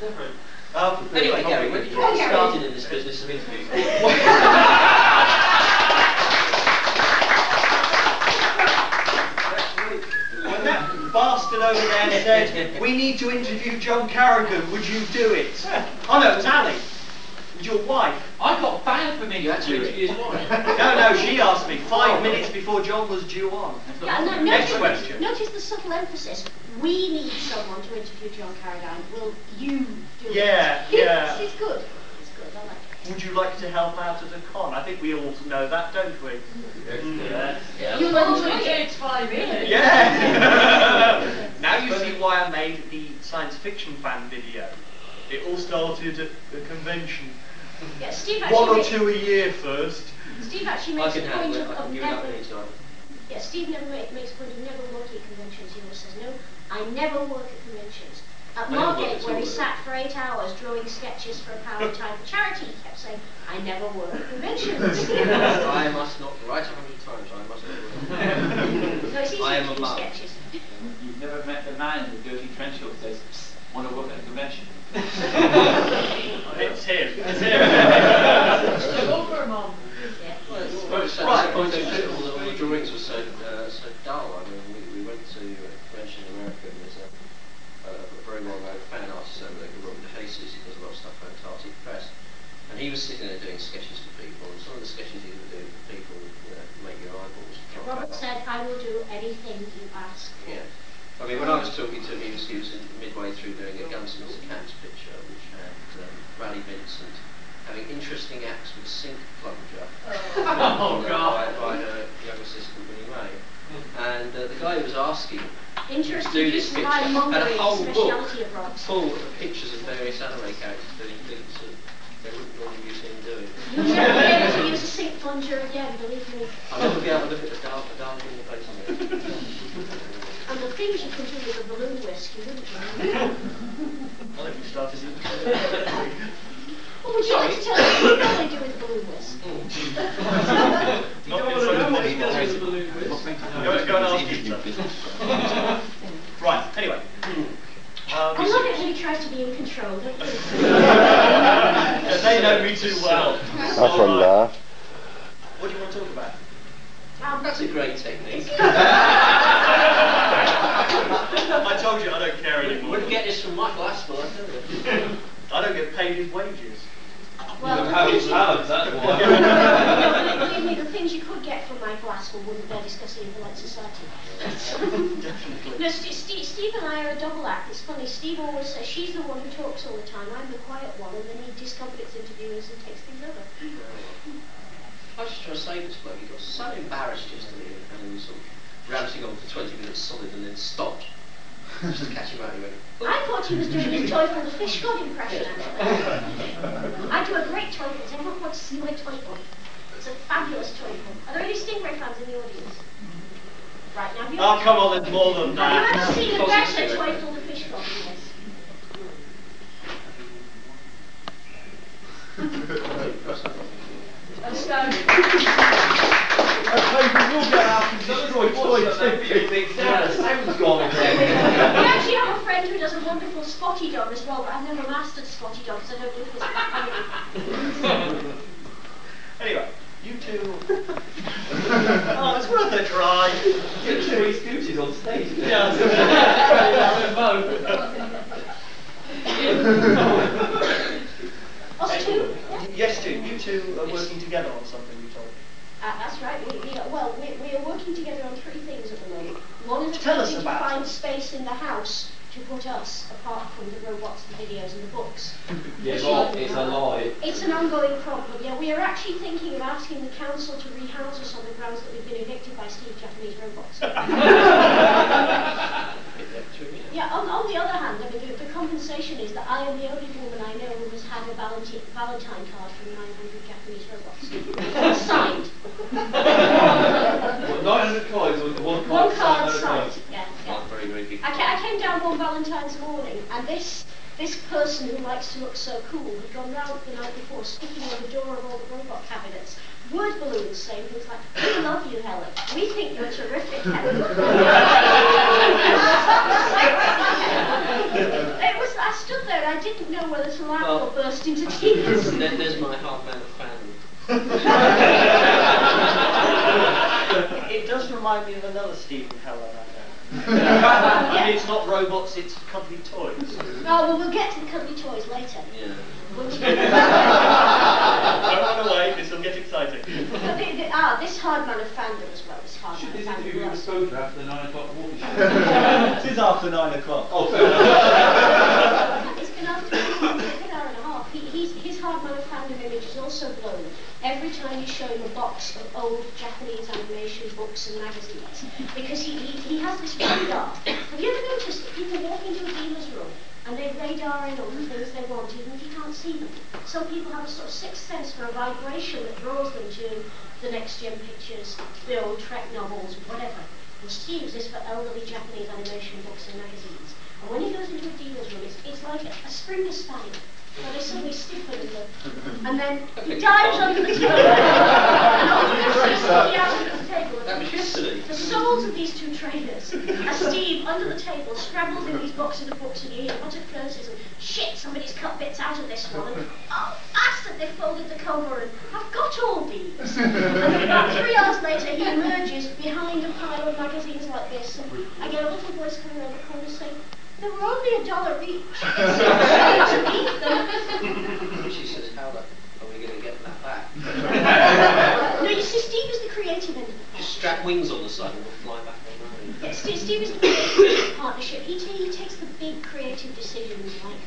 different. Anyway, Gary, when did you get started in this business of interviewing? When that bastard over there said, we need to interview John Carrigan, would you do it? Oh no, it was Ali. Your wife. I got banned for me to interview his wife. No, she asked me 5 minutes before John was due on. Yeah, no, Next question. Notice the subtle emphasis. We need someone to interview John Carradine. Will you do it? Yeah. It's good. It's good. I like it. Would you like to help out at a con? I think we all know that, don't we? Yeah. You'll only take 5 minutes. Yeah. Now you see why I made the science fiction fan video. It all started at the convention. Yeah, Steve 1 or 2 a year first. Steve actually makes a point of never. Yeah, Steve never makes a point of never working at conventions. He always says, "No, I never work at conventions." At Margate, where he sat for 8 hours drawing sketches for a Power Time for charity, he kept saying, "I never work at conventions." I must not write 100 times. I must not work. No, it's easy I am to a do mum. sketches. You've never met the man in the dirty trench coat that says, "Want to work at a convention?" It's him. It's him. Go for a mom. Yeah. Well, it's right. All the drawings were so dull. I mean, we went to a convention in America, and there's a very well-known fan artist over there called Robert Faces. He does a lot of stuff for Antarctic Press, and he was sitting there doing sketches for people. And some of the sketches he was doing for people, make your eyeballs drop Robert out. said, "I will do anything you ask." Yeah. I mean, when I was talking to him, he was midway through doing a Gunsmith's Cats picture, which had Raleigh Vincent having interesting acts with sink plunger by her young assistant Winnie May. And the guy who was asking to do this picture had a whole book full of pictures of various anime characters that he thinks that they wouldn't normally use him doing. You'll never be able to use a sink plunger again, believe me. I'll never be able to look at the dark in the face of it. And the things you can do with a balloon whisk, you wouldn't do. Well, if we started in Well, would you like to tell us what you normally do with a balloon whisk? Not in front of What he does anybody. with the balloon whisk. Go and ask Peter. Right, anyway. I love it when he tries to be in control, don't you? They know me too well. That's a laugh. What do you want to talk about? That's a great technique. I told you I don't care anymore. Wouldn't get this from Michael Aspel, I tell you. I don't get paid his wages. Well, that's why. believe me, the things you could get from Michael Aspel wouldn't bear discussing in polite society. No, Steve and I are a double act. It's funny, Steve always says she's the one who talks all the time, I'm the quiet one, and then he discomforts interviewers and takes things over. I was just trying to save this bloke. He got so embarrassed yesterday and he was sort of ranting on for 20 minutes solid and then stopped. Just to catch him out, he went, I thought he was doing his Teufel the fish god impression, actually. I do a great Teufel. Does anyone want to see my Teufel? It's a fabulous Teufel. Are there any Stingray fans in the audience? Right, now have you Oh, come on, there's more than have you that. ever seen a better Teufel the fish god than this? Outstanding. Okay, we will get out and destroy toys. Sound's gone again. We actually have a friend who does a wonderful spotty dog as well, but I've never mastered spotty dog, so I don't know if it's funny. Anyway, you two. Oh, it's worth a try. Get three Scooties on stage. Yeah. Us two? Yes, two. You two are working together on something, you told me. That's right. We are working together on 3 things at the moment. One is Tell us trying to about find it. space in the house to put us, apart from the robots, the videos and the books. Yeah, well, it's a lie. It's an ongoing problem. Yeah, we are actually thinking of asking the council to rehouse us on the grounds that we've been evicted by Steve Japanese robots. Yeah, on the other hand, I mean, the compensation is that I am the only woman I know who has had a Valentine card from 900 Japanese robots. Signed. What, 900 cards or one card? One card signed. Yeah. very, very big. I came down one Valentine's morning, and this person who likes to look so cool had gone round the night before speaking on the door of all the robot cabinets. Word balloons saying things like, "We love you, Helen. We think you're terrific, Helen." I stood there and I didn't know whether to laugh or burst into tears. There's my half man of fan. It does remind me of another Steve and Helen I know. And it's not robots, it's cuddly toys. Oh, well, we'll get to the cuddly toys later. Yeah. Don't run away, this will get exciting. But this hard man of fandom as well. This hard man of This fandom. interview was supposed to after the 9 o'clock walking show. It is after 9 o'clock. Oh, fair enough. It's been after a good hour and a half. His hard man of fandom image is also blown every time you show him a box of old Japanese animation books and magazines. Because he has this radar. Have you ever noticed that people walk into a dealer's room and they radar in all the things they want, even if you can't see them? Some people have a sort of sixth sense for a vibration that draws them to the next gen pictures, the old Trek novels, whatever. And Steve's is for elderly Japanese animation books and magazines. And when he goes into a dealer's room, it's like a Springer Spaniel. Where they suddenly stiffen and then he dives under the table. That was yesterday. The souls of these two trainers, as Steve under the table scrambles in these boxes of books and you hear utter curses and shit, somebody's cut bits out of this one, and oh bastard, they folded the cover and I've got all these. And then about 3 hours later he emerges behind a pile of magazines like this and I get a little voice coming around the corner saying, they were only $1 each. It's to eat them. She says, how are we going to get that back? No, you see, Steve is the creative end of the Just strap wings on the side and we'll fly back on the road. yeah, Steve is the creative partnership. He takes the big creative decisions like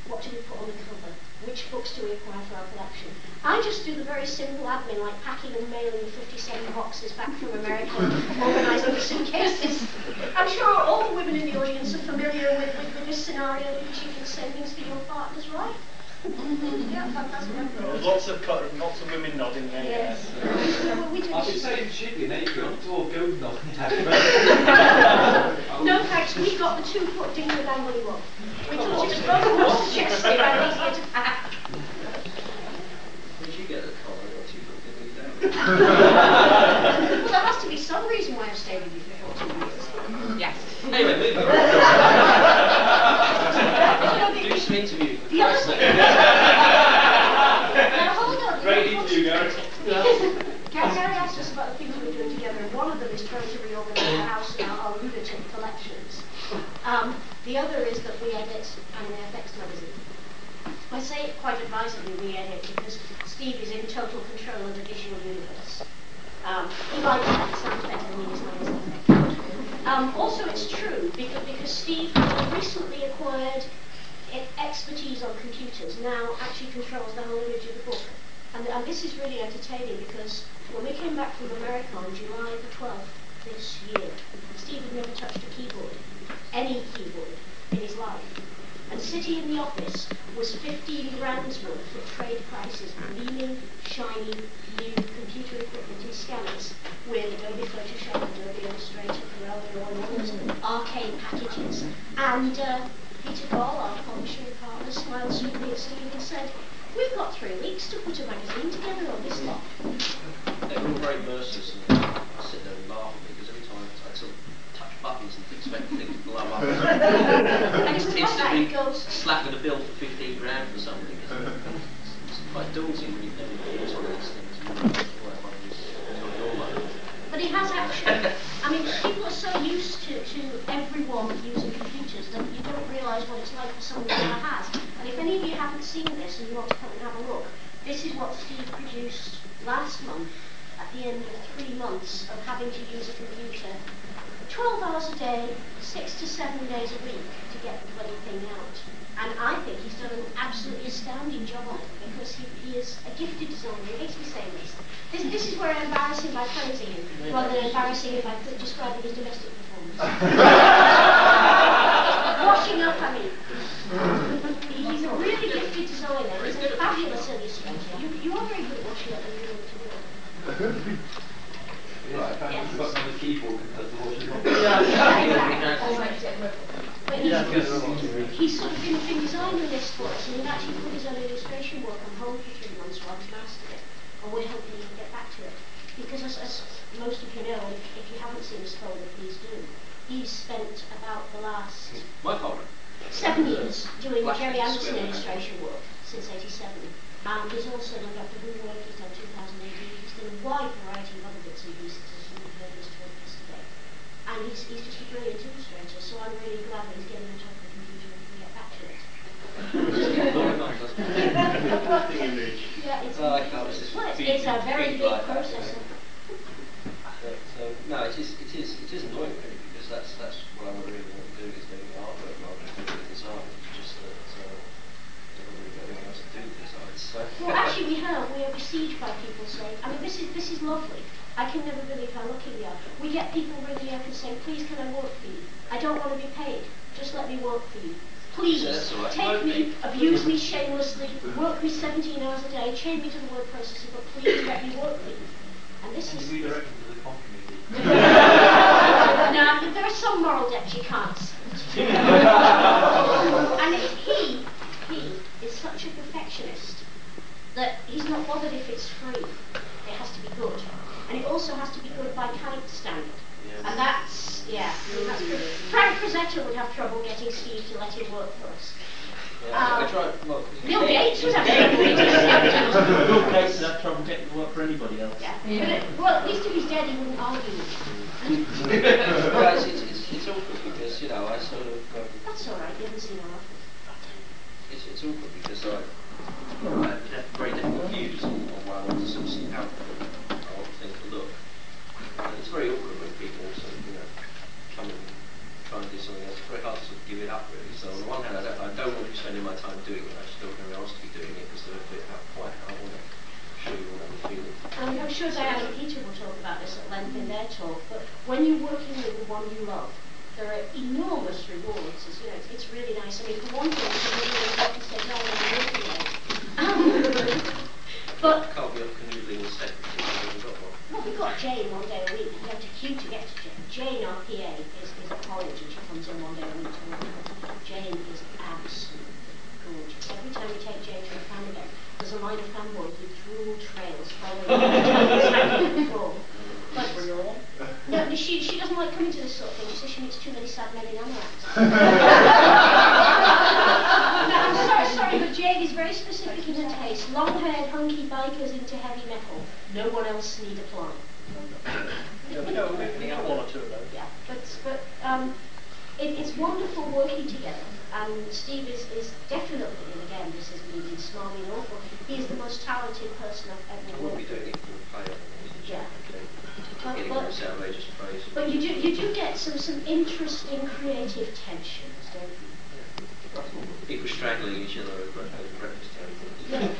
what do we put on the cover, which books do we acquire for our collection. I just do the very simple admin like packing and mailing the 57 boxes back from America and organising the suitcases. I'm sure all the women in the audience are familiar with this scenario because you can send things to your partners, right? Yeah, that's what I'm doing. Lots of women nodding there. Yes. We do. I should say it should be an 8-year-old go knocking No thanks, we got the 2-foot dingle dangly one. We thought it was rather more suggestive and easier to pack. Where'd you get the collar? What 2-foot dingy down? Well, there has to be some reason why I've stayed with you for 14 years. Yes. Anyway, moving on. Do some interview. The other thing. Now hold on. Great interview, Gary. Gary asked us about the things we were doing together, and one of them is trying to reorganise our house and our lunatic collections. The other is that we edit an FX magazine. I say it quite advisedly, we edit, because Steve is in total control of the visual universe. He likes that, it sounds better than he is. Also, it's true, because Steve recently acquired expertise on computers, now actually controls the whole image of the book. And this is really entertaining because when we came back from America on July the 12th this year, Steve had never touched a keyboard, any keyboard, in his life. And sitting in the office was 15 grand's worth of trade prices, gleaming, shiny, new computer equipment and scanners with Adobe Photoshop, Adobe Illustrator, Corel Draw, and all those arcade packages. And Peter Gall, our publishing partner, smiled sweetly at Steve and said, "We've got 3 weeks to put a magazine together on this lot." They were all very merciless and I sit there and laugh because every time I sort of touch buttons and expect things to blow up. And it's It's like that, to it be goes, slapped with a bill for 15 grand for something. It's quite daunting when you've never bought one of these things. but he has actually, I mean, people are so used to everyone using computers that you don't realise what it's like for someone who never has. And if any of you haven't seen this and you want to come and have a look, this is what Steve produced last month at the end of 3 months of having to use a computer 12 hours a day, 6 to 7 days a week to get the bloody thing out. And I think he's done an absolutely astounding job on it because he is a gifted designer. He makes me say this. This is where I embarrass him by praising him, rather than embarrassing him by describing his domestic performance. Washing up, I mean. He's a really gifted designer. He's a fabulous illustrator. You are very good at washing up when you know what to do. Right, apparently we've got another keyboard that does the washing up. But he's sort of been designing this for us, and he's actually put his own illustration work on hold for 3 months while he's mastered it. And we're hoping he can get back to it. Because as most of you know, if you haven't seen his folder, please do. He's spent about the last... My folder? 7 years doing Black Jerry Anderson Square. illustration work since '87. He's also done Doctor Who work, he's done 2000 AD, he's done a wide variety of other bits and pieces as you've heard us talk yesterday. And he's just a brilliant illustrator, so I'm really glad that he's getting on top of the computer and can get back to it. Yeah, it's a very big processor. So no, it is annoying really, because that's what I really want to do, is doing the artwork rather than doing the design. It's just that I don't really got anyone else to do the design. So. Well, actually, we are besieged by people saying, I mean, this is lovely. I can never believe how lucky we are. We get people ringing up and saying, please, can I work for you? I don't want to be paid. Just let me work for you. Please, right. take me, abuse me shamelessly, work me 17 hours a day, chain me to the word processor, but please let me work for you. And this is... Redirect them to the community. No, there are some moral depths you can't. And he is such a perfectionist that he's not bothered if it's free. It has to be good. And it also has to be good by Kyte standard. Yeah. And that's good. Frank Frazetta would have trouble getting Steve to let him work for us. Yeah, I tried, well, Bill Gates would have trouble getting Steve. Bill Gates would have trouble getting to work for anybody else. Yeah. Well, at least if he's dead, he wouldn't argue with you. well, it's awkward because, you know, I sort of... That's alright, you haven't seen our office. It's awkward because I have very different views on what I want to sort of see out I want things to look. And it's very awkward when people sort of, you know, come and try and do something else. It's very hard to sort of give it up really. So on the one hand I don't want to be spending my time doing it, I just don't know anyone else to be doing it because they're a bit quite I want to show you what I'm feeling. I'm sure Diana and Peter will talk about this at length in their talk, but when you're working with the one you love, there are enormous rewards. It's, you know, it's really nice. I mean, for one thing, you said, no, I'm working late. But Can't be off canoodling with secretary, I haven't got one. well, we've got Jane one day a week. You have to queue to get to Jane. Jane, our PA, is a college and she comes in one day a week to work. Jane is absolutely gorgeous. Every time we take Jane to a fan event, there's a line of fanboys with drool trails following the But no, she doesn't like coming to this sort of thing. She says she meets too many sad men in anoraks. No, I'm sorry, but Jane is very specific in her taste. Long-haired, hunky bikers into heavy metal. No one else need apply. No, we have one or two of those. Yeah, but it's wonderful working together. And Steve is definitely, and again, this is me being smarmy and awful, he is the most talented person I've ever I won't be worked with. doing it for the play. Yeah. Getting all this outrageous praise. But you do get some interesting creative tensions, don't you? People straggling each other over breakfast tables.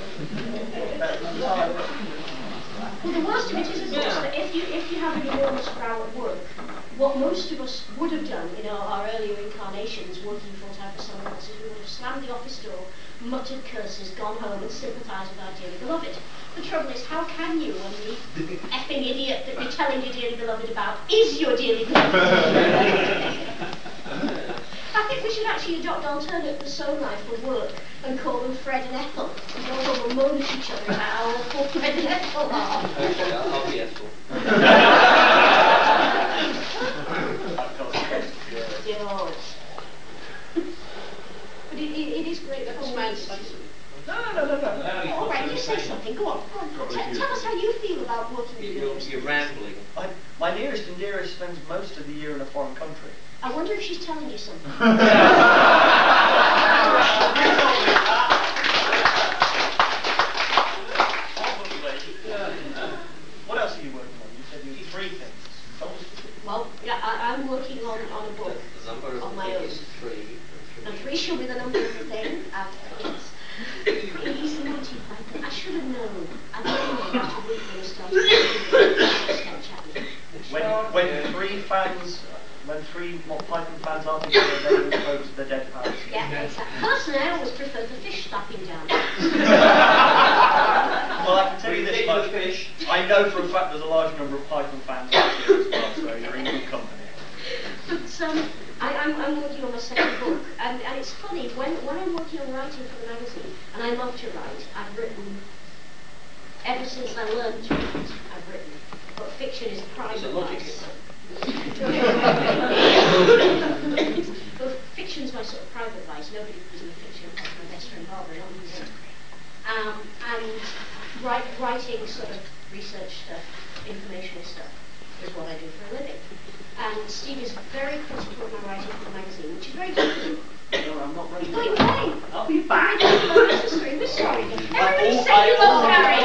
Well, the worst of it is, of course, that if you have an enormous row at work, what most of us would have done in our earlier incarnations, working full-time for someone else, is we would have slammed the office door, muttered curses, gone home and sympathised with our dearly beloved. The trouble is, how can you when the effing idiot that you're telling your dearly beloved about is your dearly beloved? I think we should actually adopt alternate persona for work and call them Fred and Ethel. And all of them will moan at each other about how awful Fred and Ethel are. Okay, I'll be Ethel. Yours. But it is great fun. No. All right, you say something. Go on. Tell us how you feel about working with the You're rambling. My nearest and dearest spends most of the year in a foreign country. I wonder if she's telling you something. What else are you working on? You said you had 3 things. Well, yeah, I'm working on a book The number of on my the own. thing is 3. And 3 shall be the number of the thing. Yes. He's naughty. I should have known. I didn't know about a week when I started. When 3 Python fans are together, they will go to the dead house. Yeah, exactly. Personally, I always prefer the fish slapping down. Well, I can tell you this much. I know for a fact there's a large number of Python fans out here as well, so you're in good company. But I'm working on my second book, and it's funny, when I'm working on writing for the magazine, and I love to write, I've written, ever since I learned to write, I've written, but fiction is private. There's a logic in vice. that. both fiction's my sort of private vice. Nobody is in a fiction apart from my best friend Barbara, not me. And writing sort of research stuff, informational stuff, is what I do for a living. And Steve is very critical of my writing for the magazine, which is very difficult. No, I'm not ready. Oh, you're ready? I'll be back. We're sorry. Everybody say you love Harry.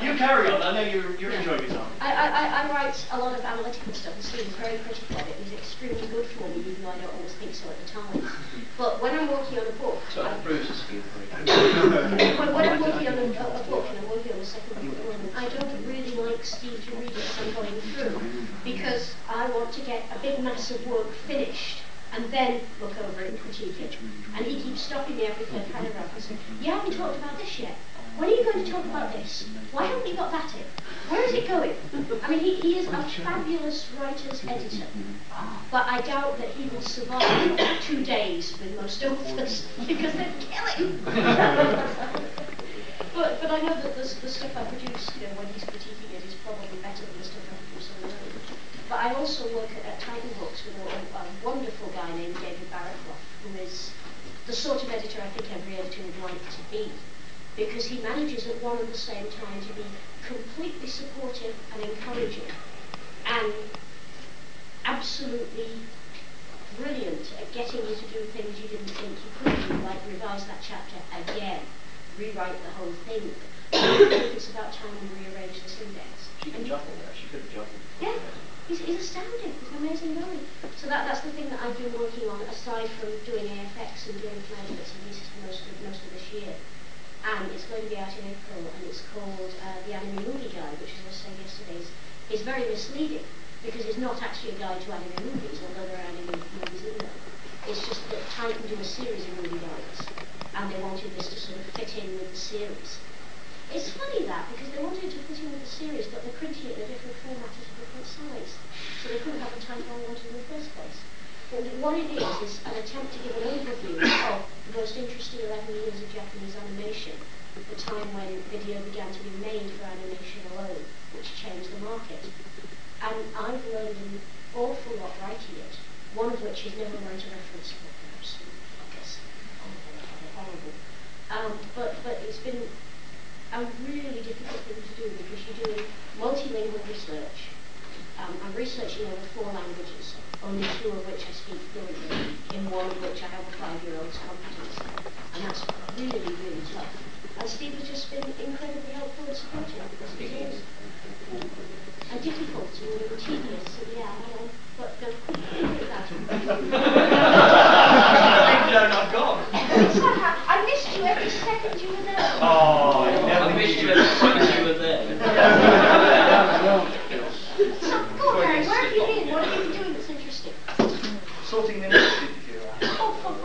You carry on. I know you're enjoying yourself. I write a lot of analytical stuff, and Steve is very critical of it. He's extremely good for me, even though I don't always think so at the time. But when I'm working on a book, So Bruce's Steve. when I'm working on a book and I'm working on the second book at the moment, I don't really like Steve to read it as I'm going through, because I want to get a big mass of work finished and then look over it and critique it. And he keeps stopping me every third paragraph and saying, "You haven't talked about this yet. When are you going to talk about this? Why haven't you got that in? Where is it going?" I mean, he is a fabulous writer's editor, but I doubt that he will survive 2 days with most authors because they'd kill him. But I know that the stuff I produce, when he's critiquing it, is probably better than the stuff I produce on my own. But I also work at Titan Books with a wonderful guy named David Barraclough, who is the sort of editor I think every editor would like to be, because he manages at one and the same time to be completely supportive and encouraging and absolutely brilliant at getting you to do things you didn't think you could do, like revise that chapter again, rewrite the whole thing. I think it's about time we rearrange this index. She can juggle that. She could have juggled. Yeah, he's astounding. He's an amazing guy. So that's the thing that I've been working on, aside from doing AFX and doing bits and pieces for most of this year. And it's going to be out in April, and it's called The Anime Movie Guide, which, as I was saying yesterday, is very misleading, because it's not actually a guide to anime movies, although there are anime movies in there. It's just that Titan do a series of movie guides, and they wanted this to sort of fit in with the series. It's funny that, because they wanted it to fit in with the series, but they're printing it in a different format at a different size, so they couldn't have the title I wanted in the first place. But what it is an attempt to give an overview of the most interesting 11 years of Japanese animation, the time when video began to be made for animation alone, which changed the market. And I've learned an awful lot writing it, one of which is never write a reference book, perhaps. I guess horrible. But it's been a really difficult thing to do, because you're doing multilingual research. I'm researching over 4 languages, only 2 of which I speak fluently, in one of which I have a 5-year-old's competence. And that's really, really tough. And Steve has just been incredibly helpful and supportive, because he is. And difficult and tedious, and yeah, but go with that. I've gone. I missed you every second you were there. Oh, I missed you every second you were there. So, go on, Harry, where have you been? What have you been doing that's interesting? Sorting the initiative, if you're Oh, fun.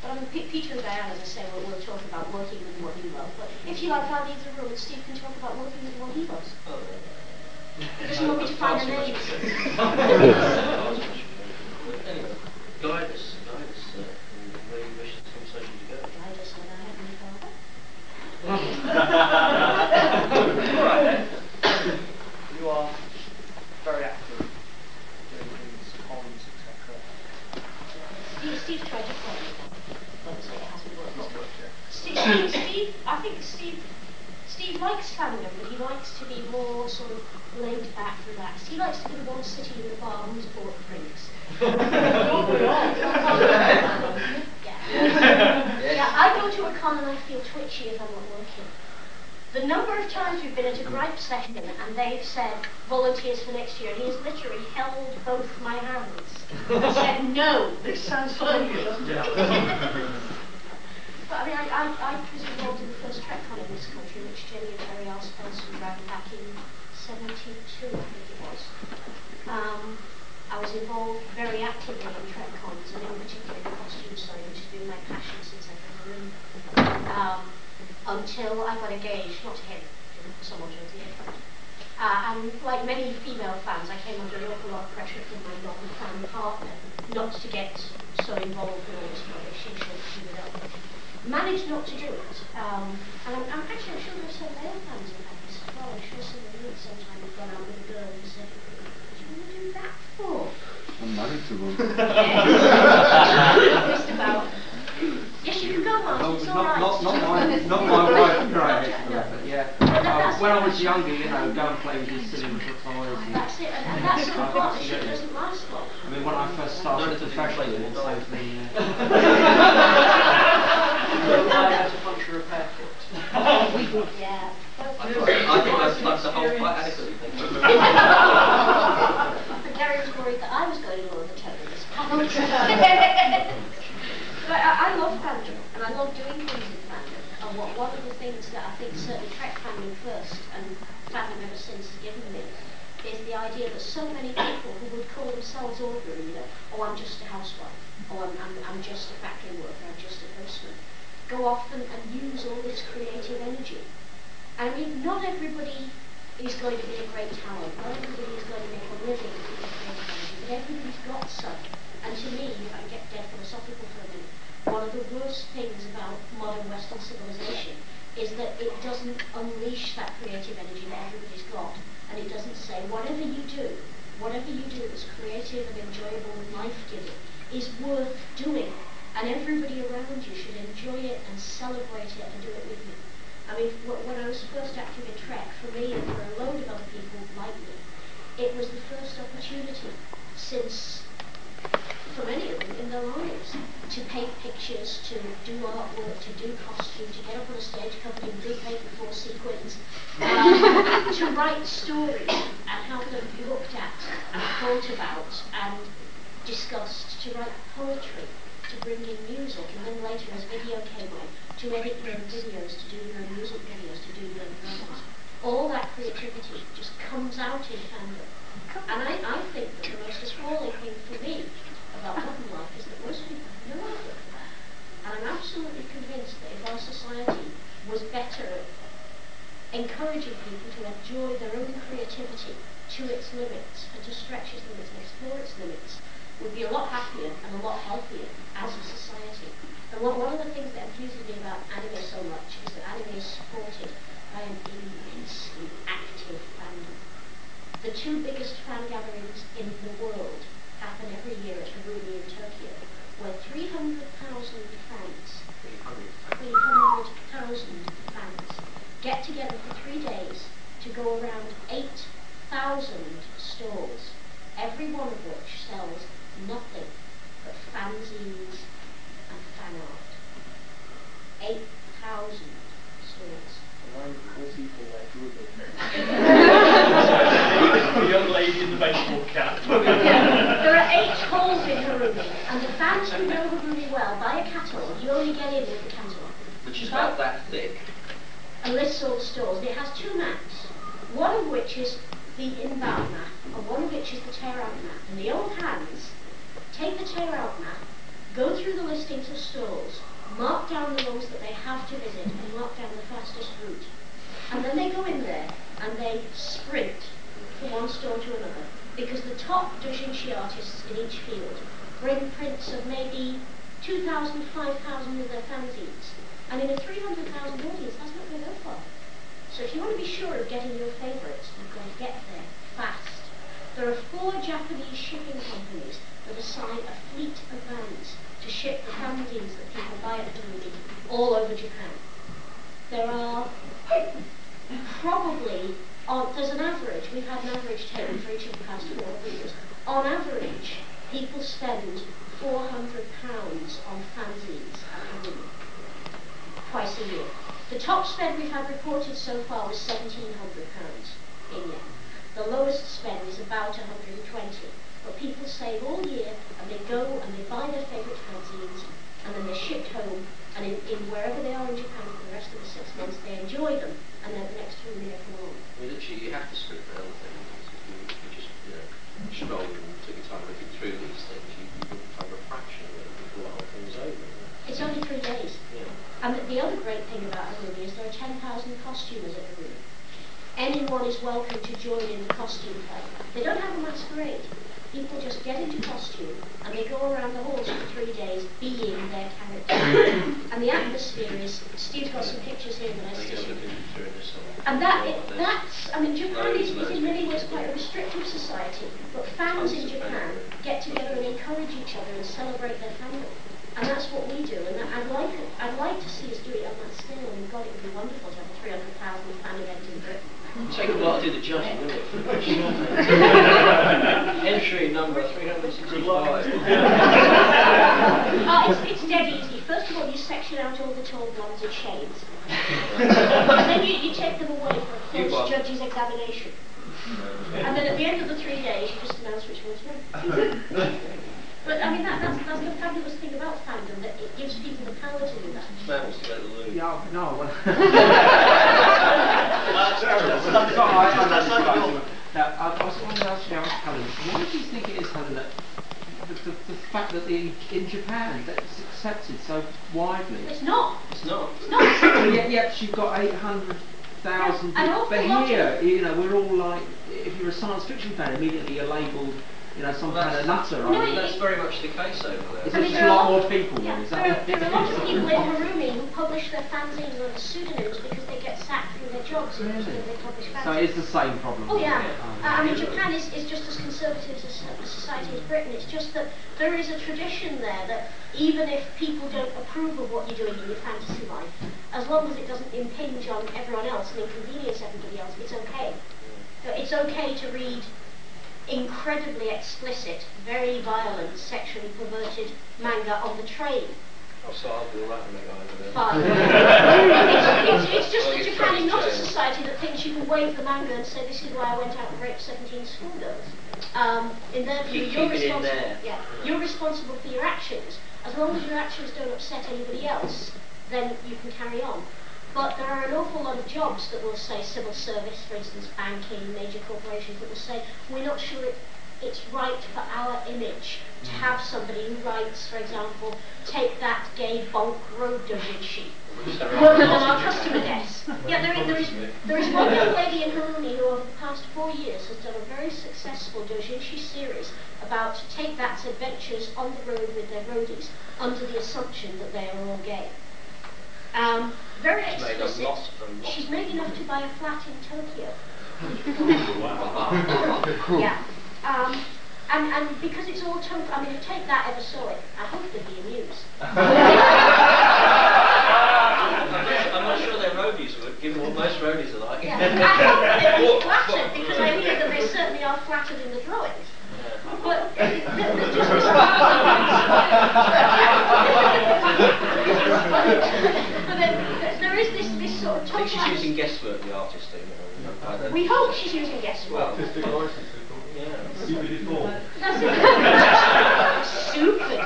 But Peter and Diana, as I say, we'll talk about working with what he loves. But if you like, I'll leave the room and Steve can talk about working with what he loves. He doesn't want me to find the names. Anyway, guide us in where you wish this conversation to go. Guide us when I have any father. All right then. You are very active doing these cons, etc. Steve tried to call me, but it hasn't worked. Not worked yet. I think Steve likes fandom, but he likes to be more sort of laid back, relaxed. He likes to be the one sitting in the bar who's bought drinks. Yeah, I go to a con and I feel twitchy if I'm not working. The number of times we've been at a gripe session and they've said volunteers for next year, and he has literally held both my hands and said, "No, this sounds fun." But I mean, I was involved in the first TrekCon in this country, which Jenny and Harry Alspencer ran back in '72, I think it was. I was involved very actively in TrekCons, and in particular the costume sewing, which has been my passion since I got the room. Until I got engaged, not to him, someone totally different. And like many female fans, I came under an awful lot of pressure from my non-fan partner not to get so involved with all this rubbish. She should give it up. Managed not to do it. And I'm actually, I should have said male fans in that as well. I should have said the leads. sometime you've gone out with a girl and you said, what do you want to do that for? I'm married to one. Just about. Yes, you can go, Martin, it's all right. Not my wife, right, but yeah. When I was younger, you know, go and play with your silly little toys. That's it, and that's a partnership that doesn't last long. I mean, when I first started professionally, it saved me. Acupuncture repair kit. Yeah. I think that's the whole quite adequately. Thank you. Gary was worried that I was going to lower the tone of this panel. But I love fandom, and I love doing things in fandom. And one of the things that I think certainly Trek fandom first, and fandom ever since has given me, is the idea that so many people who would call themselves ordinary, you know, oh, I'm just a housewife, oh, I'm just a factory worker, I'm just a postman, go off and use all this creative energy. I mean, not everybody is going to be a great talent, not everybody is going to make a living with creative energy, but everybody's got some. And to me, if I get dead philosophical for a minute, one of the worst things about modern Western civilization is that it doesn't unleash that creative energy that everybody's got, and it doesn't say whatever you do that's creative and enjoyable and life-giving is worth doing, and everybody around you should enjoy it and celebrate it and do it with you. I mean, when I was first active in Trek, for me and for a load of other people like me, it was the first opportunity since, for many of them, in their lives, to paint pictures, to do artwork, to do costume, to get up on a stage covered in big paper 4 sequins, to write stories and have them looked at and thought about and discussed, to write poetry, to bring in music, and then later as video came on, to edit your own videos, to do your own music videos, to do your own dramas. All that creativity just comes out in fandom. And I think that the most appalling thing for me about modern life is that most people have no idea of that. And I'm absolutely convinced that if our society was better at encouraging people to enjoy their own creativity to its limits and to stretch its limits and explore its limits, we'd be a lot happier and a lot healthier as a society. And one of the things that amuses me about anime so much is that anime is supported by an immensely active fandom. The 2 biggest fan gatherings in the world happen every year at Harumi in Tokyo, where 300,000 fans, 300,000 fans get together for 3 days to go around 8,000 stalls, every one of which sells nothing but fanzines and fan art. 8,000 stalls. The young lady in the baseball cap. There are 8 halls in Harumi, and the fans who know Harumi well buy a catalogue. You only get in with the catalogue. Which is about that thick. And lists all the stalls. It has 2 maps, one of which is the inbound map, and one of which is the tear-out map. And the old hands take the tear-out map, go through the listings of stalls, mark down the ones that they have to visit, and mark down the fastest route. And then they go in there, and they sprint from one store to another, because the top doujinshi artists in each field bring prints of maybe 2,000, 5,000 of their fanzines. And in a 300,000 audience, that's not going to go far. So if you want to be sure of getting your favourites, you've got to get there fast. There are 4 Japanese shipping companies that assign a fleet of vans to ship the fanzines that people buy at Harumi all over Japan. There are probably, there's an average, we've had an average taken for each of the past 4 years. On average, people spend £400 on fanzines at Harumi twice a year. The top spend we've had reported so far was £1,700 in yen. The lowest spend is about 120. But people save all year, and they go and they buy their favourite fanzines, and then they're shipped home, and in wherever they are in Japan for the rest of the 6 months, they enjoy them, and then the next 2 years come along. I mean, literally, you have to strip down the things. If you just, stroll and took your time looking through these things, you wouldn't cover a fraction of it before the whole thing's over. It's only 3 days. Yeah. And the other great thing about Harumi is there are 10,000 costumers at Harumi. Anyone is welcome to join in the costume play. They don't have a masquerade. People just get into costume and they go around the halls for 3 days being their character. And And the atmosphere is, Steve's got some pictures here that I stitched. And that's, I mean, Japan is in many ways quite a restrictive society, but fans in Japan get together and encourage each other and celebrate their fandom. And that's what we do, and I'd like to see us do it on that scale, and God, it would be wonderful to have a 300,000 fan event in Britain. Take a while to do the judging, wouldn't it? Entry number 365. It's dead easy. First of all, you section out all the tall blondes with shades. And then you take them away for a first judge's examination. And then at the end of the 3 days, you just announce which one's won. But I mean, that's the fabulous thing about fandom, that it gives people the power to do that. Smells to go to the loo. Yeah, no, well... I was wanting to ask you, Helen, why do you think it is, Helen, that the fact that in Japan that it's accepted so widely? It's not. It's not. It's not. Yet you've got 800,000 but here, you know, we're all like, if you're a science fiction fan, immediately you're labelled, you know, some kind of nutter. No, that's very much the case over there. Is there a lot more people? Yeah, is there are a lot of people in Harumi who publish their fanzines under pseudonyms because they get sacked from their jobs because they publish fanzines. So it's the same problem. Oh yeah. I mean, Japan is just as conservative as a society as Britain. It's just that there is a tradition there that even if people don't approve of what you're doing in your fantasy life, as long as it doesn't impinge on everyone else and inconvenience everybody else, it's okay. So it's okay to read incredibly explicit, very violent, sexually perverted manga on the train. Oh, so I'll do that when I go over there. Fine. it's just that Japan is not a society that thinks you can wave the manga and say, this is why I went out and raped 17 schoolgirls. In their view, you're responsible. Yeah, you're responsible for your actions. As long as your actions don't upset anybody else, then you can carry on. But there are an awful lot of jobs that will say civil service, for instance, banking, major corporations, that will say, we're not sure it's right for our image to have somebody who writes, for example, take that gay bonk road doujinshi working on our customer desk. Yeah, there is one young lady in Harumi who over the past 4 years has done a very successful doujinshi series about Take That's adventures on the road with their roadies under the assumption that they are all gay. Very explicit. She's made enough to buy a flat in Tokyo. Yeah. And because it's all total, I mean, if Take That ever saw it, I hope they'd be amused. I'm not sure their roadies would, given what most roadies are like. Yeah. I hope they'd be flattered, because I hear that they certainly are flattered in the drawings. But there is this sort of I think she's using guesswork, the artist, you know. We hope she's using guesswork. Artistic license, yeah. stupid form. That's it. Stupid.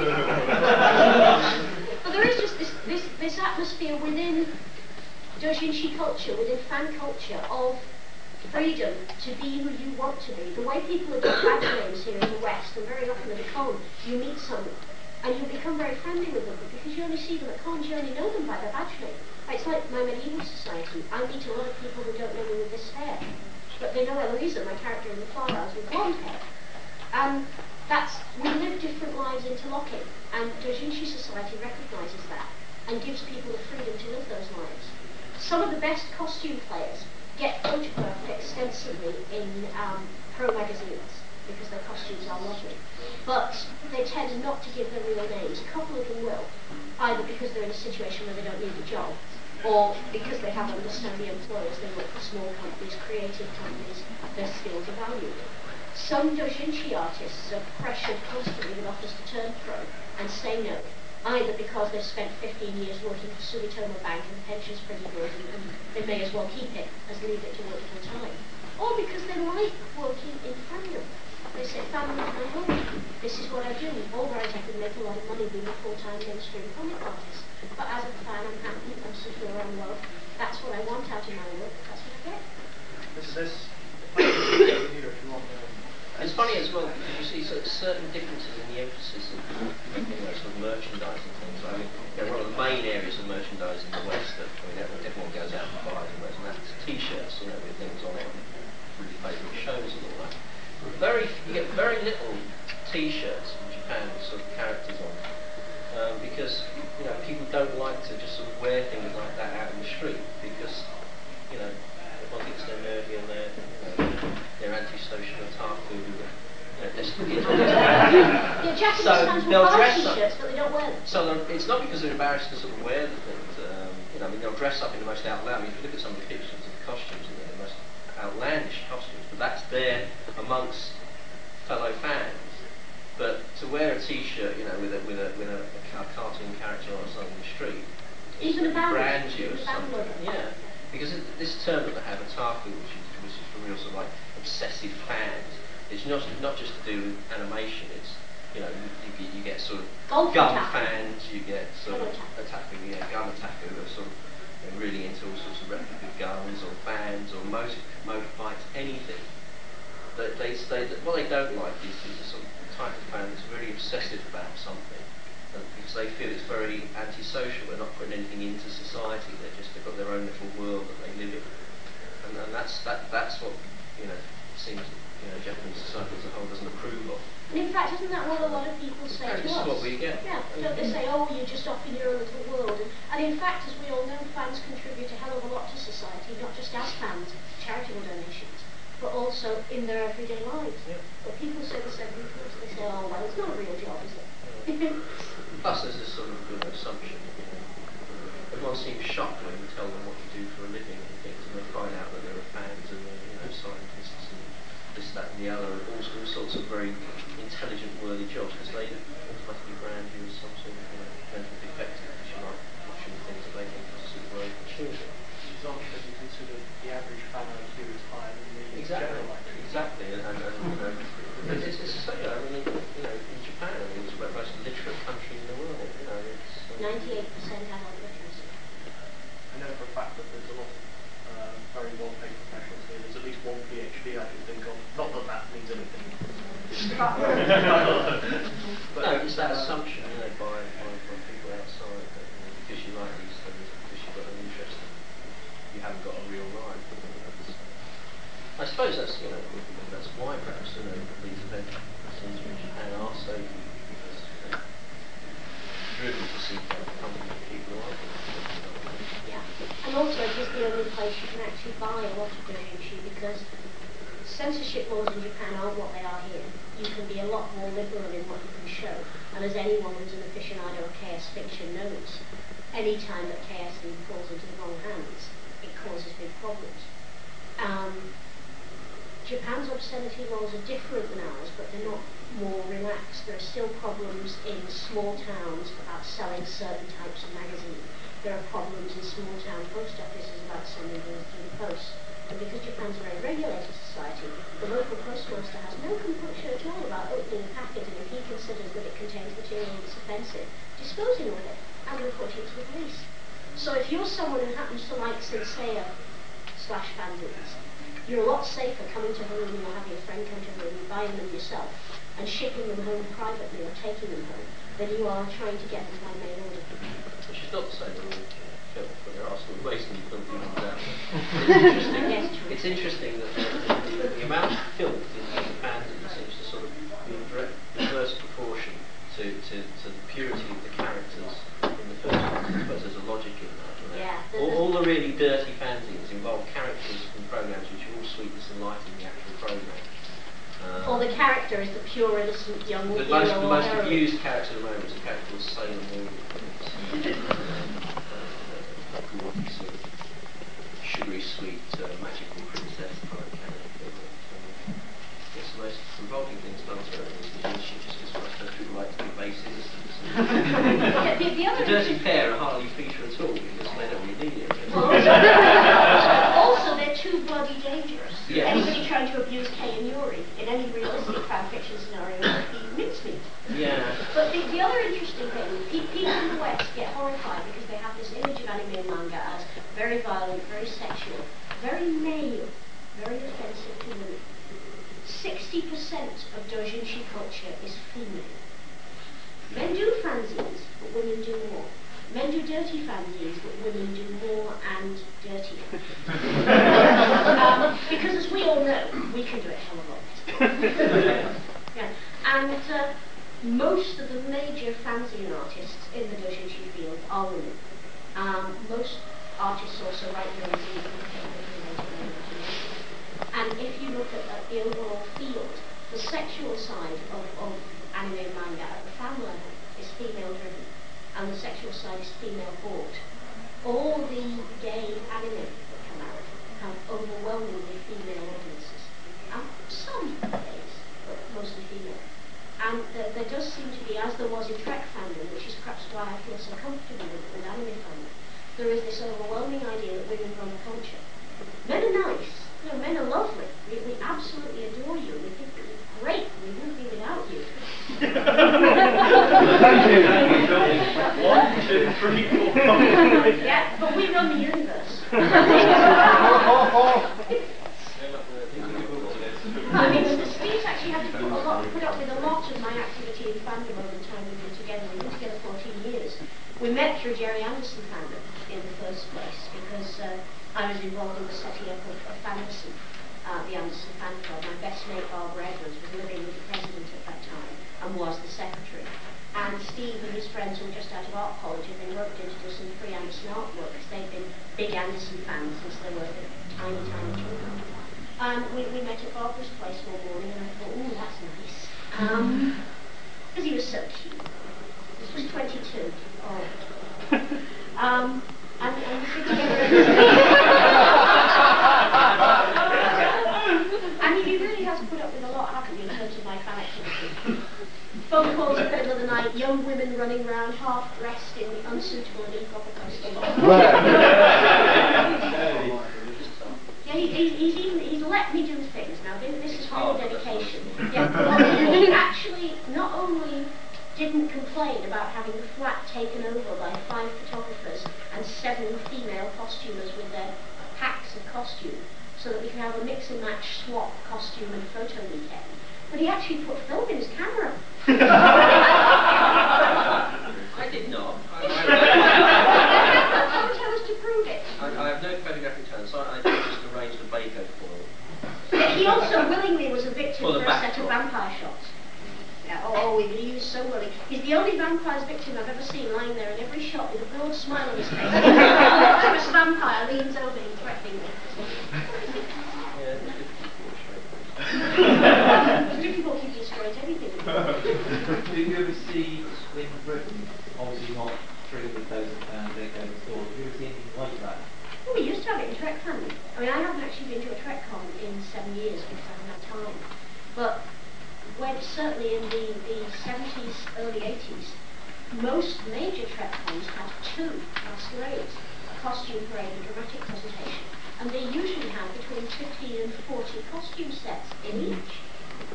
But there is just this atmosphere within doujinshi culture, within fan culture, of freedom to be who you want to be. The way people are doing badge names here in the West, and very often at a con, you meet someone and you become very friendly with them, but because you only see them at cons, you only know them by their badge name. It's like my medieval society. I meet a lot of people who don't know me with this hair, but they know Eloisa, my character in the Far Isles, with blonde hair. And we live different lives interlocking, and doujinshi society recognises that and gives people the freedom to live those lives. Some of the best costume players get photographed extensively in pro magazines because their costumes are lovely, but they tend not to give their real names. A couple of them will, either because they're in a situation where they don't need a job, or because they have understanding employers. They work for small companies, creative companies, their skills are valued. Some doujinshi artists are pressured constantly with offers to turn pro and say no, either because they've spent 15 years working for Sumitomo Bank and the pension's pretty good and they may as well keep it as leave it to work full time, or because they like working in fandom. They say, fandom is my home, this is what I do, all right, I can make a lot of money being a full-time mainstream comic artist, but as a fan I'm happy, I'm secure, I'm loved, that's what I want out of my work, that's what I get. It's funny as well, because you see certain differences in the emphasis of sort of merchandising things. I mean, one of the main areas of merchandising in the West that everyone goes out and buys and that's t-shirts, with things on it, really favourite shows and all that. You get very little t-shirts in Japan with sort of characters on. because people don't like to just sort of wear things like that out in the street because everyone thinks they're nerdy and they're antisocial and tafu. Yeah, jackets sometimes will buy t-shirts, but they don't wear them. So it's not because they're embarrassed to sort of wear the things. They'll dress up in the most outlandish. If you look at some of the pictures of the costumes, they're the most outlandish costumes, but that's there amongst fellow fans. But to wear a T-shirt, with a cartoon character or something in the street, even a brands you as something. Yeah, because this term that they have, otaku, which is for real sort of like obsessive fans. It's not just to do with animation. It's you get sort of gun fans, you get sort of gun otaku who are sort of really into all sorts of replica guns or bands or motorbikes, anything. What they don't like is a sort of type of fan that's very obsessive about something, because they feel it's very antisocial. They're not putting anything into society. They've got their own little world that they live in, and that's what seems Japanese society as a whole doesn't approve of. And in fact, isn't that what a lot of people say to us? This is what we get. Yeah, don't they say, oh, you're just off in your own little world. And in fact, as we all know, fans contribute a hell of a lot to society, not just as fans, charitable donations, but also in their everyday lives. Yeah. But people say the same thing to us. They say, oh, well, it's not a real job, is it? Plus, there's this sort of assumption. Everyone seems shocked when you tell them what you do for a living and things, and they find out that there are fans and scientists and this, that, and the other, and all sorts of very intelligent, worthy jobs, because they automatically brand you as some sort of mental defective, because you like watching things that they think are super very for children. It's not because you consider the average fan IQ is higher than the general IQ. Exactly, and it's so, in Japan, it's the most literate country in the world. It's 98% adult literacy. I know for a fact that there's a lot of very well-paid professionals here. There's at least one PhD I can think of. Not that that means anything. But no, it's that assumption, by people outside that because you like these things, because you've got an interest, you haven't got a real life. I suppose that's why perhaps these events in Japan are so driven to seek out the company of people who are. Yeah, and also it is the only place you can actually buy a lot of doujinshi, because censorship laws in Japan aren't what they are here. You can be a lot more liberal in what you can show, and as anyone who's an aficionado of chaos fiction knows, any time that chaos falls into the wrong hands, it causes big problems. Japan's obscenity laws are different than ours, but they're not more relaxed. There are still problems in small towns about selling certain types of magazine. There are problems in small town post offices about sending things through the post. And because Japan's a very regulated society, the local postmaster has no compunction at all about opening a packet, and if he considers that it contains material that's offensive, disposing of it and reporting it to the police. So if you're someone who happens to like Senseiya/fanzines, you're a lot safer coming to her room or having a friend come to her room and buying them yourself and shipping them home privately or taking them home than you are trying to get them by mail order. Which is not the same rule film, but there are still ways to film things out. It's interesting that the amount of filth in Japan seems to sort of be in reverse proportion to the purity of the characters in the first one. I suppose there's a logic in that. All the really dirty fanzines involve characters from programs which are all sweetness and light in the actual program. Or the character is the pure, innocent young the most abused character at the moment is a character called Sailor Moon. Sort of sugary sweet magical princess type character. It's the most revolting thing to is she just describes those people like to be base innocents. The dirty pair are hardly a feature at all because they don't really need it. Also, they're too bloody dangerous. Yes. Anybody trying to abuse Kay and Yuri in any realistic fan fiction scenario would be mincemeat. Yeah. But the other interesting thing, people in the West get horrified because they have this image of anime and manga as very violent, very sexual, very male, very offensive to women. 60% of doujinshi culture is female. Men do fanzines, but women do more. Men do dirty fanzines, but women do more and dirtier. Because as we all know, we can do it a hell of a lot better. Yeah. And most of the major fanzine artists in the doujinshi field are women. Most artists also write their own zines. And if you look at the overall field, the sexual side of anime and manga at the fan level is female driven, and the sexual side is female bought. All the gay anime that come out have overwhelmingly female audiences. Some gays, but mostly female. And there does seem to be, as there was in Trek fandom, which is perhaps why I feel so comfortable with anime fandom, there is this overwhelming idea that women run the culture. Men are nice. You know, men are lovely. We absolutely adore you. We think that you're great. We wouldn't be without you. Thank you. 1, 2, 3, 4. Yeah, but we run the universe. I mean, Steve's actually had to put up with a lot of my activity in fandom over the time we've been together. We've been together 14 years. We met through Jerry Anderson fandom in the first place because I was involved in the setting up of Fanderson, the Anderson fan club. My best mate Barbara Edwards was living with the president at that time and was the secretary. And Steve and his friends who were just out of art college had been roped in to do some free Anderson artwork because they'd been big Anderson fans since they were tiny children. We met at Barbara's place one morning and I thought, ooh, that's nice. Because he was so cute. He was 22. Oh. And we sit together and he really has put up with a lot, hasn't he, in terms of my fan activity. Phone calls in the middle of the night, young women running around half dressed in unsuitable and improper costumes. Yeah, he's let me do things. Now this is real dedication. Yeah, he actually not only didn't complain about having the flat taken over by 5 photographers and 7 female costumers with their packs of costume, so that we could have a mix and match swap costume and photo weekend. But he actually put film in his camera. I did not. Don't tell us to prove it. I have no photographic talent, so I just arranged a Baco foil. He also willingly was a victim For the for a set of backdrop. vampire shots. Yeah, he was so willing. He's the only vampire's victim I've ever seen lying there in every shot with a broad smile on his face. This vampire leans over him threateningly. It's difficult to destroy everything. Do you ever see in Britain, obviously not 300,000 fans that go to the store, do you ever see anything like that? Well, we used to have it in Trek fandom. I mean, I haven't actually been to a Trek con in 7 years because I haven't had time. But when certainly in the 70s, early 80s, most major Trek cons had 2 masquerades, a costume parade and a dramatic presentation. And they usually have between 15 and 40 costume sets in each.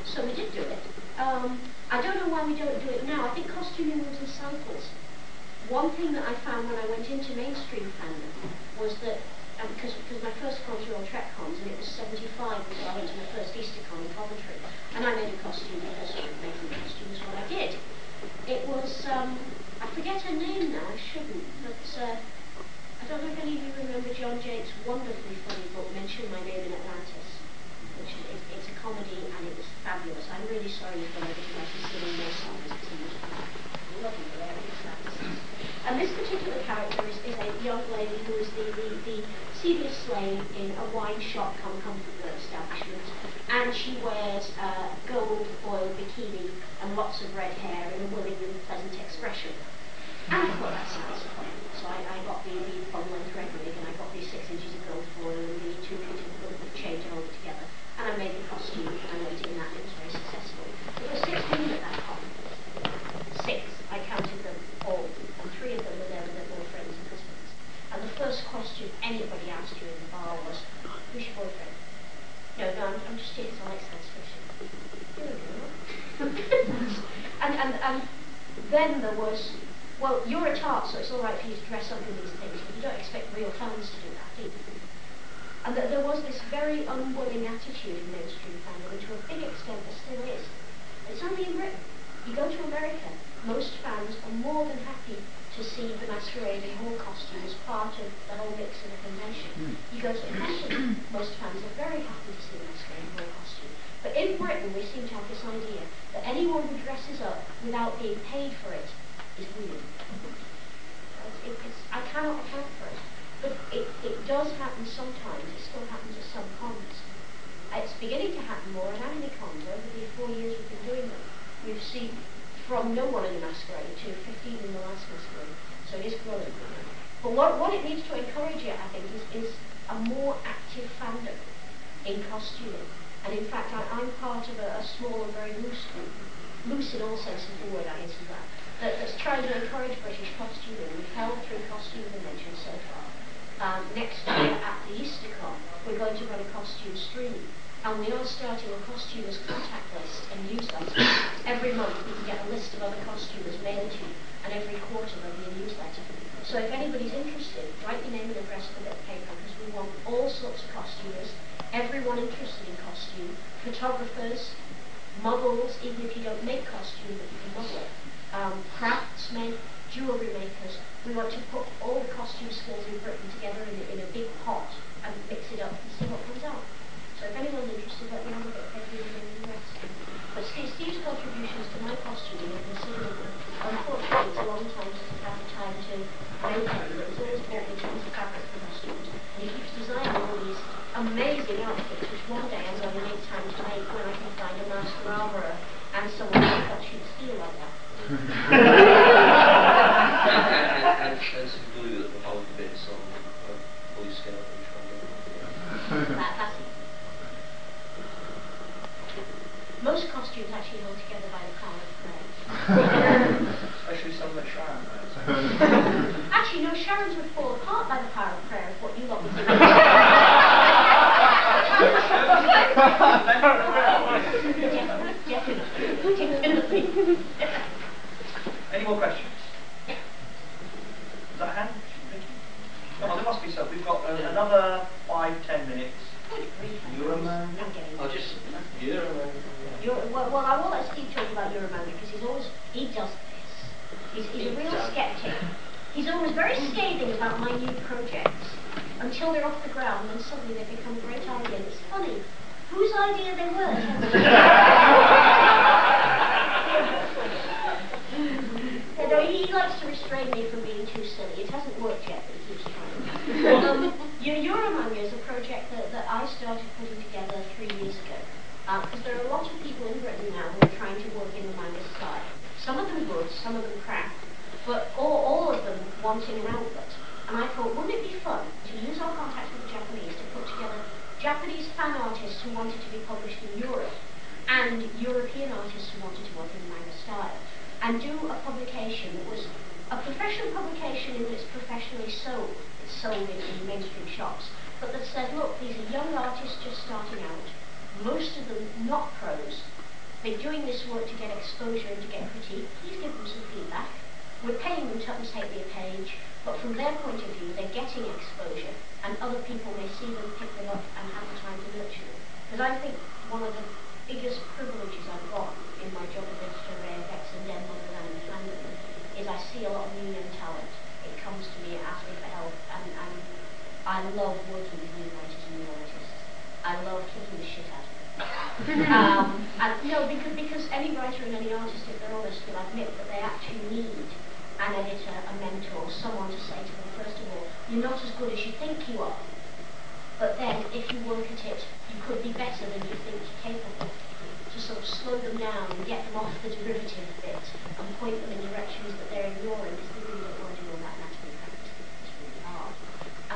So we did do it. I don't know why we don't do it now. I think costuming was in cycles. One thing that I found when I went into mainstream fandom was that, because my first cons were all Trek cons, and it was 75 until I went to my first Easter con in Coventry, and I made a costume because making costumes what I did. It was, I forget her name now, I shouldn't, but I don't know if any of you remember John Jake's wonderfully funny book, Mention My Name in Atlantis, which it's a comedy and it was fabulous. I'm really sorry you've done it because I can see more songs. It's lovely, hilarious fantasies. And this particular character is a young lady who is the serious slave in a wine shop come comfort establishment, and she wears a gold foil bikini and lots of red hair and a willing and pleasant expression. And I thought that sounds fun. So I got the full length red wig and I got the 6 inches of gold foil and the 2 feet of gold chain to hold it together. And I made the costume and I did that and it was very successful. There were 6 women at that con. 6. I counted them all. And 3 of them were there with their boyfriends and husbands. And the first question anybody asked you in the bar was, who's your boyfriend? No, I'm just here because I like science fiction. You're a girl. and then there was, well, you're a tart, so it's all right for you to dress up in these things, but you don't expect real fans to do that, do you? And there was this very unwilling attitude in mainstream fandom, and to a big extent there still is. It's only in Britain. You go to America, most fans are more than happy to see the masquerade in hall costume as part of the whole mix of a convention. You go to Canada, most fans are very happy to see the masquerade in hall costume. But in Britain, we seem to have this idea that anyone who dresses up without being paid for it is weird. I cannot account for it. But it does happen sometimes. It still happens at some cons. It's beginning to happen more at Armadacon. Over the 4 years we've been doing them, we've seen from no one in the masquerade to 15 in the last masquerade. So it is growing. But what it needs to encourage you, I think, is a more active fandom in costuming. And in fact, I'm part of a small and very loose group, loose in all sense of the word, I guess, that's trying to encourage British costuming. We've held 3 costume conventions so far. Next year at the EasterCon, we're going to run a costume stream. And we are starting a costumers contact list and newsletter. Every month we can get a list of other costumers mailed to you, and every quarter there'll be a newsletter. So if anybody's interested, write your name and address on a bit of paper, because we want all sorts of costumers, everyone interested in costume, photographers, models, even if you don't make costume, but you can model it, craftsmen, jewellery makers. We want to put all the costume skills in Britain together in a big pot and mix it up and see what comes out. So if anyone's interested, let me know a bit of paper and the rest. But Steve's contributions to my costuming are considerable. Unfortunately, it's a long time since I've had the time to make any, but he's always bought me tons of fabric for costumes. And he keeps designing all these amazing outfits, which one day I'm going to make time to make when I can find a master armourer and someone who can shoot steel like that. and some glue that will hold the bits on Boy Scout and try and That's it. Most costumes actually hold together by the power of prayer. Especially some that Sharon knows. Actually, no, Sharon's would fall apart by the power of prayer, is what you lot would do. Definitely. Any more questions? Is that a hand? Come on, there must be some. We've got another 5-10 minutes. Euroman. I'll just Euroman. Well, I will let Steve talk about Euroman because he does this. He's a real skeptic. He's always very scathing about my new projects until they're off the ground, and then suddenly they become a great idea. And it's funny whose idea they were. No, he likes to restrain me from being too silly. It hasn't worked yet, but he keeps trying. Euromanga is a project that I started putting together 3 years ago. Because there are a lot of people in Britain now who are trying to work in the manga style. Some of them good, some of them crap, but all of them wanting an outlet. And I thought, wouldn't it be fun to use our contacts with the Japanese to put together Japanese fan artists who wanted to be published in Europe and European artists who wanted to work in the manga style, and do a publication that was a professional publication in that it's professionally sold. It's sold in mainstream shops, but that said, look, these are young artists just starting out, most of them not pros. They're doing this work to get exposure and to get critique. Please give them some feedback. We're paying them tuppence halfpenny a page, but from their point of view, they're getting exposure, and other people may see them, pick them up, and have the time to nurture them. Because I think one of the biggest privileges I've got in my job as editor of AFX and then other than in fandom is I see a lot of new young talent. It comes to me, asks me for help, and I love working with new writers and new artists. I love kicking the shit out of them. No, because any writer and any artist, if they're honest, will admit that they actually need an editor, a mentor, someone to say to them, first of all, you're not as good as you think you are. But then, if you work at it, you could be better than you think you're capable. To sort of slow them down and get them off the derivative bit and point them in directions that they're ignoring because they really don't want to do all that anatomy practice. It's really hard.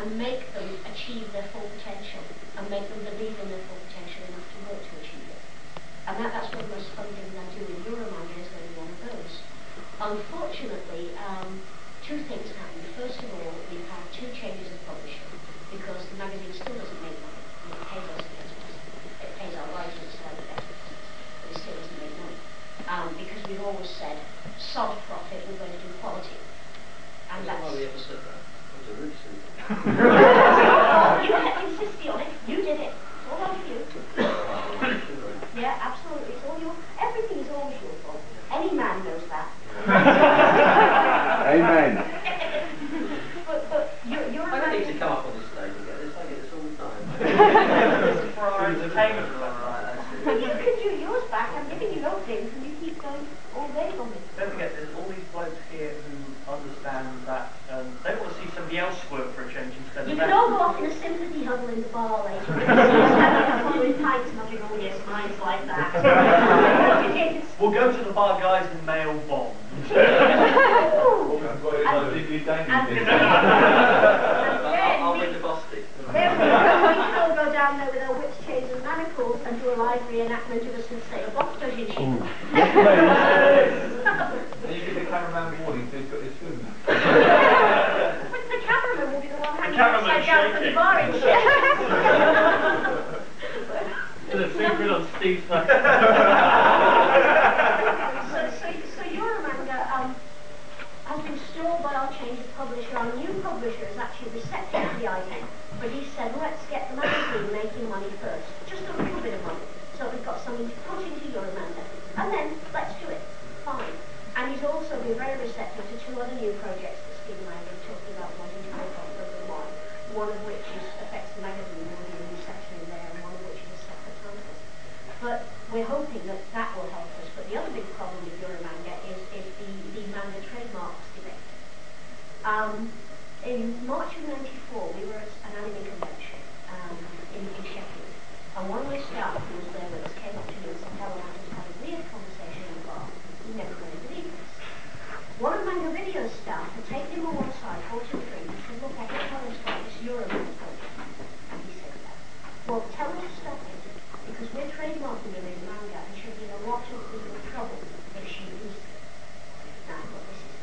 And make them achieve their full potential and make them believe in their full potential enough to work to achieve it. And that's one of the most fun things I do in Euromanga is only one of those. Unfortunately, 2 things have happened. First of all, we've had 2 changes of publisher because the magazine still doesn't make money. It pays us against us. It pays our writers slightly better, but it still doesn't make money. Because we've always said, sod profit, we're going to do quality. And that's why we ever said that. That was a rude thing. You kept insisting on it. You did it. It's all over you. Yeah, absolutely. It's all your. Everything is always your fault. Any man knows that. Amen. But you're I don't need to come up on this stage and get this. I get this all the time. For our entertainment. You wave on me. Don't forget, there's all these blokes here who understand that they want to see somebody else work for a change instead You of can them. all go off in a sympathy huddle in the bar later. You can see us having a couple of pints, nothing, oh yes, mine's like that. We'll go to the bar, guys, and mail bombs. I'll bring the boss stick. Then we can all go down there with our whips, chains and manacles and do a live reenactment of us and say a box dodging shit. And you give the cameraman warning so he's got his film. But the cameraman will be the one hanging upside down from the bar and shit. There's a secret on Steve's face. So Euromanga has been stalled by our change of publisher. Our new publisher is actually receptive to the idea, but he said, let's get the magazine making money first, just a little bit of money, so we've got something to put into Euromanga, and then let's do it. Fine. And he's also been very receptive to two other new projects that Steve and I have been talking about wanting to make on one of which affects the magazine, there will be a new section in there, and one of which is a separate title. But we're hoping that that will help us. But the other big problem with Euromanga is the manga trademarks debate. In March of '94, we were at an anime convention in Sheffield, and one of the staff who was there with us came up to me and said, Helen, I just had a weird conversation in the bar. You never going to believe this. One of Manga Video's staff had taken him on one side, bought him a drink, and said, look, I think Helen's got this Euromanga project. And he said, yeah. Well, tell her to stop it, because we're trademarking him in manga, and she'll be in a lot of legal trouble if she uses it. Now, what this is,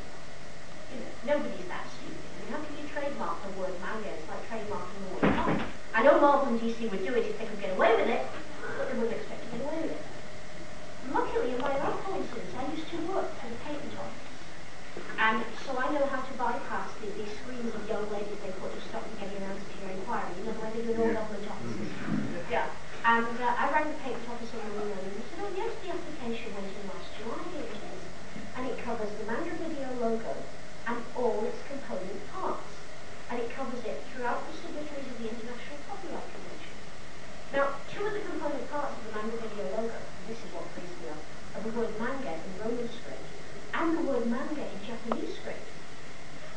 nobody's that stupid. I mean, how can you trademark the word manga? It's like trademarking the word comic. I know Marvel and DC would do it if they could get away with it, but they wouldn't expect to get away with it. Luckily, in my own coincidence, I used to work for the patent office. And so I know how to bypass these screens of young ladies they put to stop you getting an answer to your inquiry. You know the way they do in all government offices. Yeah. And I rang the patent office on the morning and they said, oh yes, the application went in last July, here it is. And it covers the Manga Video logo and all its component parts. And it covers it throughout the signatories of the International Copyright Convention. Now, two of the component parts of the Manga Video logo, and this is what frees me up, are the word manga in Roman script and the word manga in Japanese script.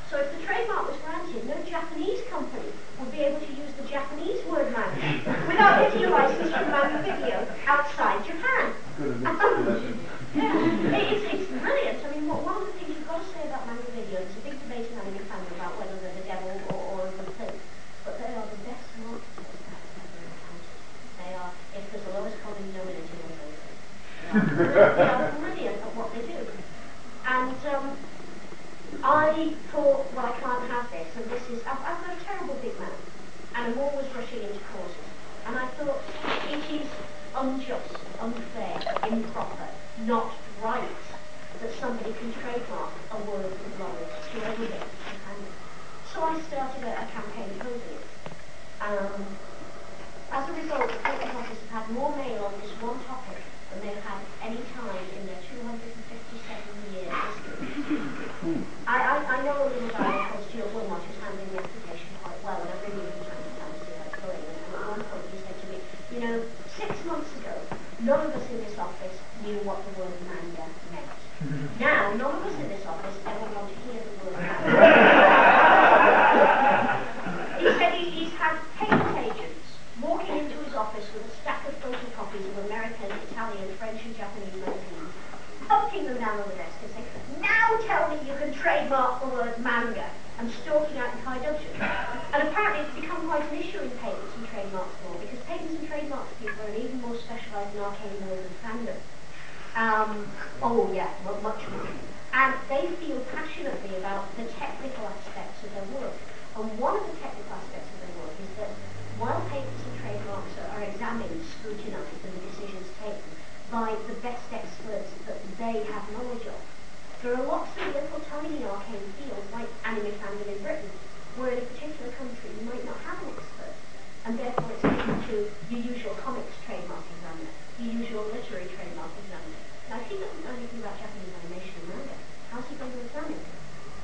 So if the trademark was granted, no Japanese company would be able to use the Japanese word manga without getting a license from Manga Video outside Japan. Yeah, it's brilliant. I mean, one of the things you've got to say about Manga Video, there's a big debate in anime fandom about whether they're the devil or a good thing, but they are the best marketers I've ever encountered. They are, if there's the lowest common denominator, they are brilliant at what they do. And I thought, well, I can't have this, and this is, I've got a terrible big mouth, and I'm always rushing into causes. And I thought, it is unjust, unfair, improper, not right that somebody can trademark a word with knowledge to everything. So I started a campaign opposing it. As a result, the patent office have had more mail on this one topic than they've had any time in their 257-year history. I know a little guy called Stuart Wilmot who's handling the application quite well, and I'm ringing him time to time to see how it's going. And at one point he said to me, you know, 6 months ago, none of us in this office knew what the word manga meant. Now, none of us in this office ever want to hear the word manga. He said he's had patent agents walking into his office with a stack of photocopies of American, Italian, French and Japanese magazines, thumping them down on the desk and saying, now tell me you can trademark the word manga, and stalking out in Kyte. And apparently it's become quite an issue in patents and trademarks law, because patents and trademarks people are even more specialised in arcane law than fandom. Oh yeah, much more. And they feel passionately about the technical aspects of their work. And one of the technical aspects of their work is that while patents and trademarks are examined, scrutinised, and the decisions taken by the best experts that they have knowledge of, there are lots of little tiny arcane fields, like anime fandom in Britain, where in a particular country you might not have an expert, and therefore it's given to your usual comics trademark examiner, your usual literary trademark examiner. Now, if he doesn't know anything about Japanese animation and manga, how's he going to examine it?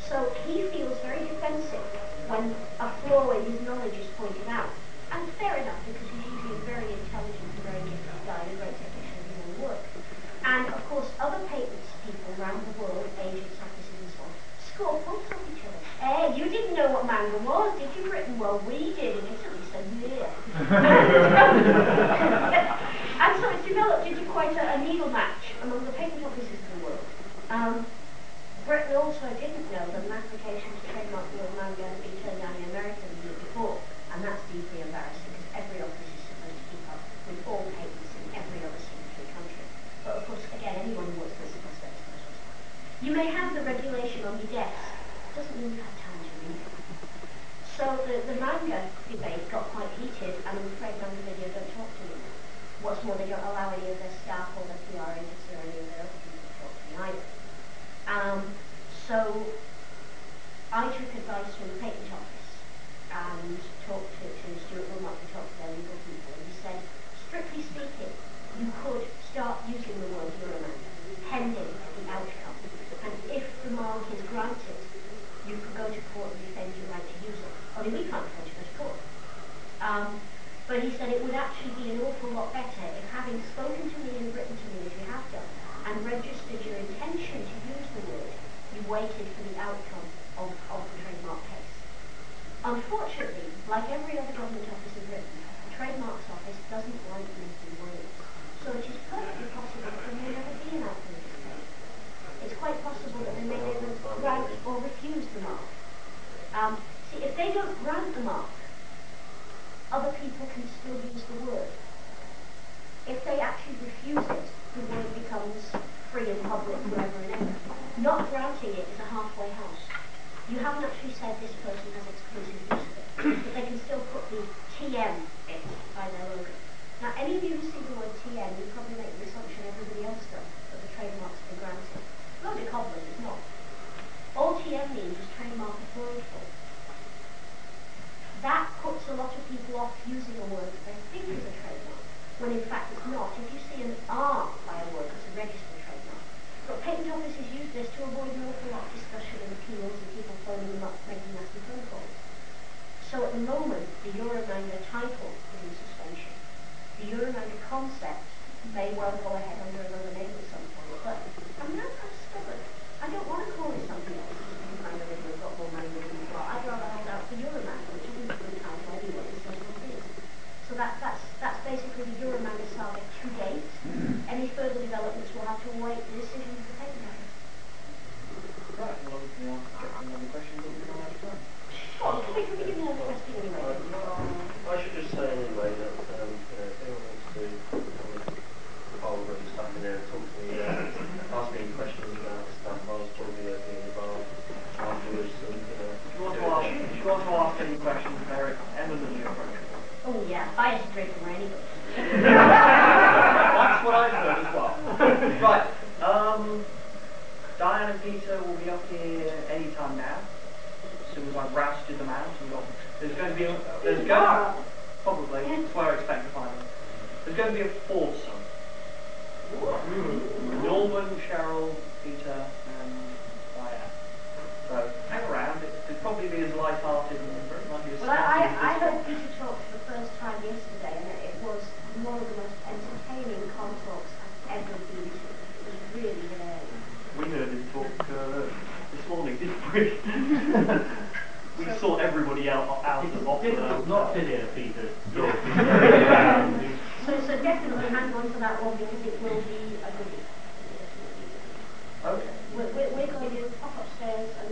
So he feels very defensive when a flaw in his knowledge is pointed out. And fair enough, because he's usually a very intelligent and very gifted guy, a great technician of his own work. And of course, other patents people agents' offices and so on, score points off each other. You didn't know what manga was, did you, Britain? Well, we did in Italy, so yeah. And so it's developed into quite a needle match among the patent offices of the world. Britain also didn't know that an application to trademark the word manga had been turned down in America the year before, and that's deeply embarrassing because every office is supposed to keep up with all patents in every other signatory country. But of course, again, anyone who works for a civil service knows what's happening. You may have the regulation on your desk, doesn't mean you have time to read it. So the manga debate got quite heated, and I'm afraid Manga Video don't talk to me. What's more, they don't allow any of their staff or their PR agents or any of their other people to talk to me either. So I took advice from the patent office and talked to Stuart Wilmot to talk to their legal people, and he said, strictly speaking, you could start using the word Euromanga, pending the outcome. And if the mark is granted, you could go to court and defend your right to use it. Only we can't afford to go to court. But he said it would actually be an awful lot better if, having spoken to me and written to me as you have done, and registered your intention to use the word, you waited for the outcome of the trademark case. Unfortunately, like every other government office in Britain, the Trademarks Office doesn't like making words. So it is perfectly possible that there may never be an outcome of this case. It's quite possible that they may never grant or refuse the mark. See, if they don't grant the mark, other people can still use the word. If they actually refuse it, the word becomes free and public forever and ever. Not granting it is a halfway house. You haven't actually said this person has exclusive use of it, but they can still put the TM bit by their logo. Now, any of you who see the word TM, you probably make the assumption everybody else does, that the trademark's been granted. Load of cobblers, it's not. All TM means is trademark applied for. That puts a lot of people off using a word that they think is a trademark, when in fact it's not. If you see an R by a word, it's a registered trademark. But patent offices use this to avoid an awful lot of discussion and appeals and people phoning them up, making nasty phone calls. So at the moment, the Euromanga title is in suspension. The Euromanga concept may well go ahead under another name at some point, but I'm now kind of stubborn. I don't want to call it something else because Manga Video has got more money than we've got. I'd rather hold out for Euromanga, which isn't a good title anyway, it says what it is. So that's basically the Euromanga saga to date. Any further developments will have to await the decision of the patent office. Right, well, obviously I'll get some other questions, but we're not out of time. Oh, can we give you another question anyway? I should just say anyway that if anyone wants to come and follow and stuff in there and talk to me, ask me any questions about stuff, I was probably opening the bar afterwards. And, If you want to ask any questions, they're eminently approachable. Oh yeah, buy us a drink from anybody. That's what I've heard as well. Right, Diane and Peter will be up here any time now. As soon as I've rousted them out and got, probably, that's where I expect to find them. There's going to be a foursome. Norman, Cheryl, Peter, and Diane. So hang around. It'll probably be as light-hearted and very much as Well, I heard Peter talk for the first time yesterday, and it was one of the most entertaining con talks I've ever been to. It was really hilarious. We heard him talk this morning, didn't we? We saw everybody out of off. Not to hear Peter. So definitely hang on to that one because it will be a goodie. Okay. We're going to pop upstairs and